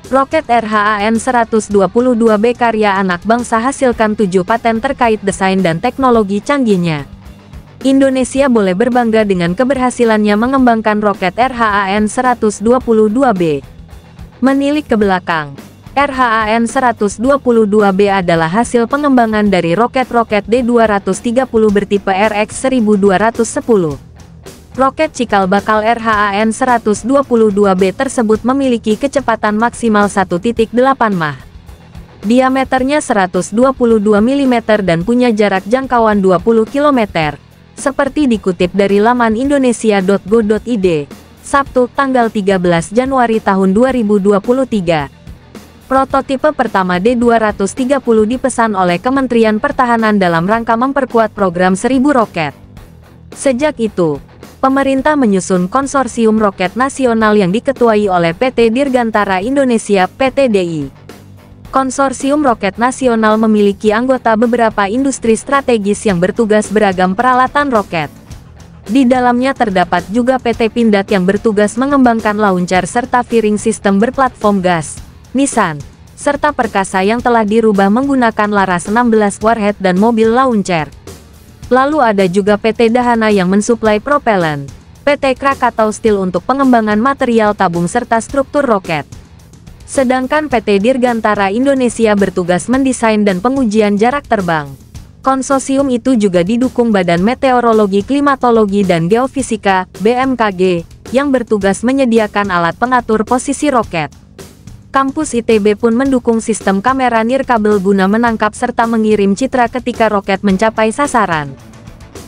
Roket RHAN-122B karya anak bangsa hasilkan 7 paten terkait desain dan teknologi canggihnya. Indonesia boleh berbangga dengan keberhasilannya mengembangkan roket RHAN-122B. Menilik ke belakang, RHAN-122B adalah hasil pengembangan dari roket-roket D-230 bertipe RX-1210. Roket cikal bakal RHAN-122B tersebut memiliki kecepatan maksimal 1.8 Mach. Diameternya 122 mm dan punya jarak jangkauan 20 km. Seperti dikutip dari laman indonesia.go.id, Sabtu, tanggal 13 Januari tahun 2023. Prototipe pertama D-230 dipesan oleh Kementerian Pertahanan dalam rangka memperkuat program 1000 roket. Sejak itu, pemerintah menyusun konsorsium roket nasional yang diketuai oleh PT Dirgantara Indonesia (PT-DI). Konsorsium roket nasional memiliki anggota beberapa industri strategis yang bertugas beragam peralatan roket. Di dalamnya terdapat juga PT Pindad yang bertugas mengembangkan launcher serta firing sistem berplatform gas, Nissan, serta Perkasa yang telah dirubah menggunakan laras 16 warhead dan mobil launcher. Lalu ada juga PT Dahana yang mensuplai propellan, PT Krakatau Steel untuk pengembangan material tabung serta struktur roket. Sedangkan PT Dirgantara Indonesia bertugas mendesain dan pengujian jarak terbang. Konsorsium itu juga didukung Badan Meteorologi, Klimatologi dan Geofisika, BMKG, yang bertugas menyediakan alat pengatur posisi roket. Kampus ITB pun mendukung sistem kamera nirkabel guna menangkap serta mengirim citra ketika roket mencapai sasaran.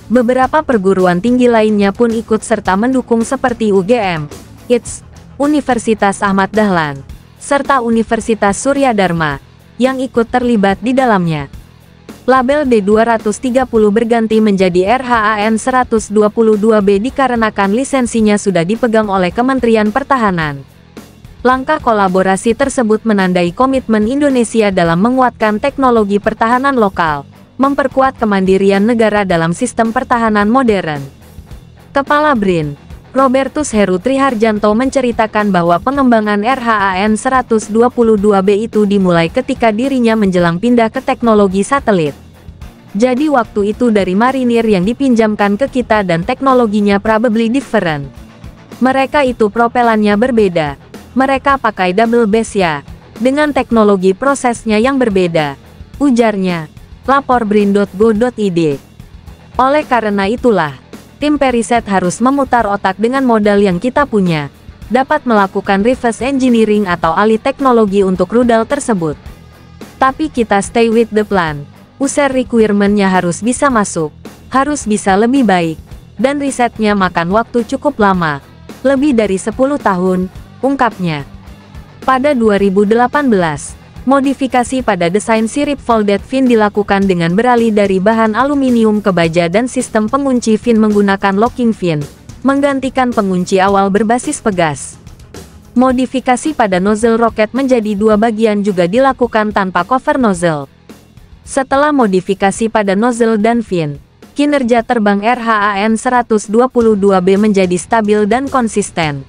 Beberapa perguruan tinggi lainnya pun ikut serta mendukung seperti UGM, ITS, Universitas Ahmad Dahlan, serta Universitas Surya Dharma, yang ikut terlibat di dalamnya. Label D-230 berganti menjadi RHAN-122B dikarenakan lisensinya sudah dipegang oleh Kementerian Pertahanan. Langkah kolaborasi tersebut menandai komitmen Indonesia dalam menguatkan teknologi pertahanan lokal, memperkuat kemandirian negara dalam sistem pertahanan modern. Kepala BRIN, Robertus Heru Triharjanto menceritakan bahwa pengembangan RHAN-122B itu dimulai ketika dirinya menjelang pindah ke teknologi satelit. Jadi waktu itu dari marinir yang dipinjamkan ke kita dan teknologinya probably different. Mereka itu propelannya berbeda. Mereka pakai double base ya, dengan teknologi prosesnya yang berbeda, ujarnya, lapor brin.go.id. Oleh karena itulah, tim periset harus memutar otak dengan modal yang kita punya, dapat melakukan reverse engineering atau alih teknologi untuk rudal tersebut. Tapi kita stay with the plan, user requirement-nya harus bisa masuk, harus bisa lebih baik, dan risetnya makan waktu cukup lama, lebih dari 10 tahun, ungkapnya. Pada 2018, modifikasi pada desain sirip folded fin dilakukan dengan beralih dari bahan aluminium ke baja dan sistem pengunci fin menggunakan locking fin, menggantikan pengunci awal berbasis pegas. Modifikasi pada nozzle roket menjadi 2 bagian juga dilakukan tanpa cover nozzle. Setelah modifikasi pada nozzle dan fin, kinerja terbang RHAN-122B menjadi stabil dan konsisten.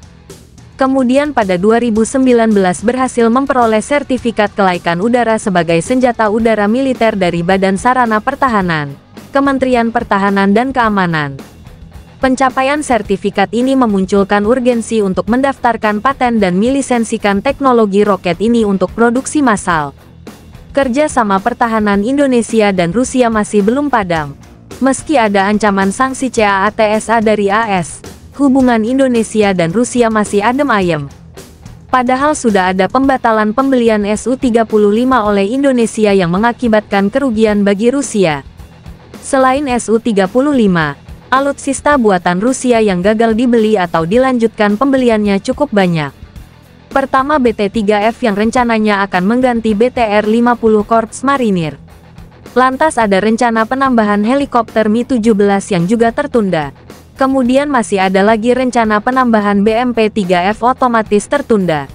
Kemudian pada 2019 berhasil memperoleh sertifikat kelaikan udara sebagai senjata udara militer dari Badan Sarana Pertahanan, Kementerian Pertahanan dan Keamanan. Pencapaian sertifikat ini memunculkan urgensi untuk mendaftarkan paten dan melisensikan teknologi roket ini untuk produksi massal. Kerja sama pertahanan Indonesia dan Rusia masih belum padam. Meski ada ancaman sanksi CAATSA dari AS, hubungan Indonesia dan Rusia masih adem ayem. Padahal sudah ada pembatalan pembelian Su-35 oleh Indonesia yang mengakibatkan kerugian bagi Rusia. Selain Su-35, alutsista buatan Rusia yang gagal dibeli atau dilanjutkan pembeliannya cukup banyak. Pertama BT-3F yang rencananya akan mengganti BTR-50 Korps Marinir. Lantas ada rencana penambahan helikopter Mi-17 yang juga tertunda. Kemudian masih ada lagi rencana penambahan BMP-3F otomatis tertunda.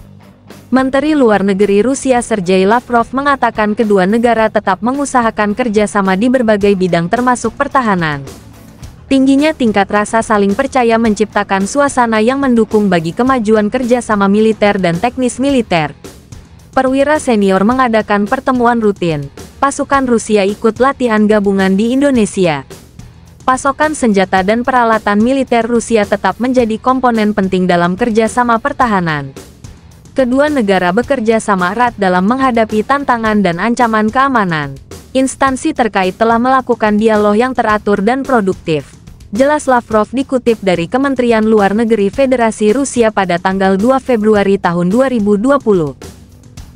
Menteri Luar Negeri Rusia Sergei Lavrov mengatakan kedua negara tetap mengusahakan kerjasama di berbagai bidang termasuk pertahanan. Tingginya tingkat rasa saling percaya menciptakan suasana yang mendukung bagi kemajuan kerjasama militer dan teknis militer. perwira senior mengadakan pertemuan rutin. Pasukan Rusia ikut latihan gabungan di Indonesia. Pasokan senjata dan peralatan militer Rusia tetap menjadi komponen penting dalam kerjasama pertahanan. Kedua negara bekerja sama erat dalam menghadapi tantangan dan ancaman keamanan. Instansi terkait telah melakukan dialog yang teratur dan produktif. Jelas Lavrov dikutip dari Kementerian Luar Negeri Federasi Rusia pada tanggal 2 Februari tahun 2020.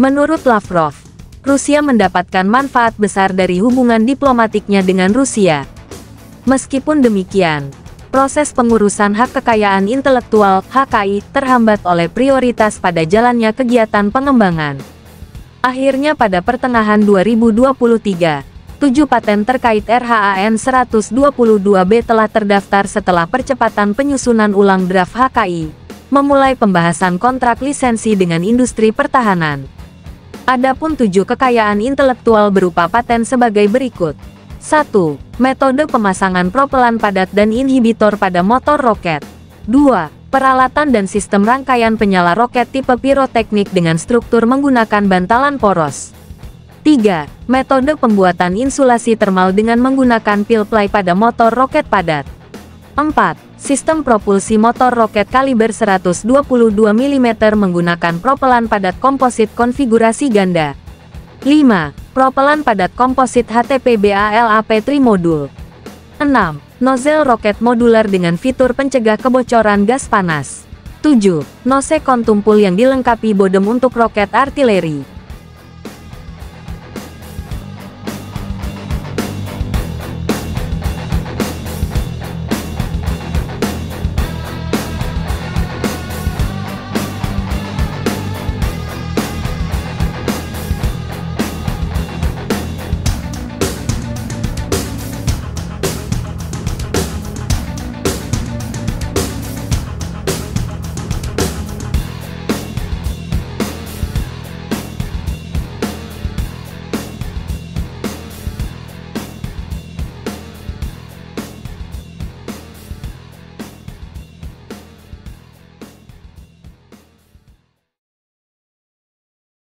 Menurut Lavrov, Rusia mendapatkan manfaat besar dari hubungan diplomatiknya dengan Rusia. Meskipun demikian, proses pengurusan hak kekayaan intelektual (HKI) terhambat oleh prioritas pada jalannya kegiatan pengembangan. Akhirnya pada pertengahan 2023, 7 paten terkait RHAN 122B telah terdaftar setelah percepatan penyusunan ulang draft HKI, memulai pembahasan kontrak lisensi dengan industri pertahanan. Adapun 7 kekayaan intelektual berupa paten sebagai berikut. 1. Metode pemasangan propelan padat dan inhibitor pada motor roket. 2. Peralatan dan sistem rangkaian penyala roket tipe piroteknik dengan struktur menggunakan bantalan poros. 3. Metode pembuatan insulasi termal dengan menggunakan pil ply pada motor roket padat. 4. Sistem propulsi motor roket kaliber 122 mm menggunakan propelan padat komposit konfigurasi ganda. 5. Propelan padat komposit HTP-BALAP trimodul. 6. Nozzle roket modular dengan fitur pencegah kebocoran gas panas. 7. Nose kontumpul yang dilengkapi bodem untuk roket artileri.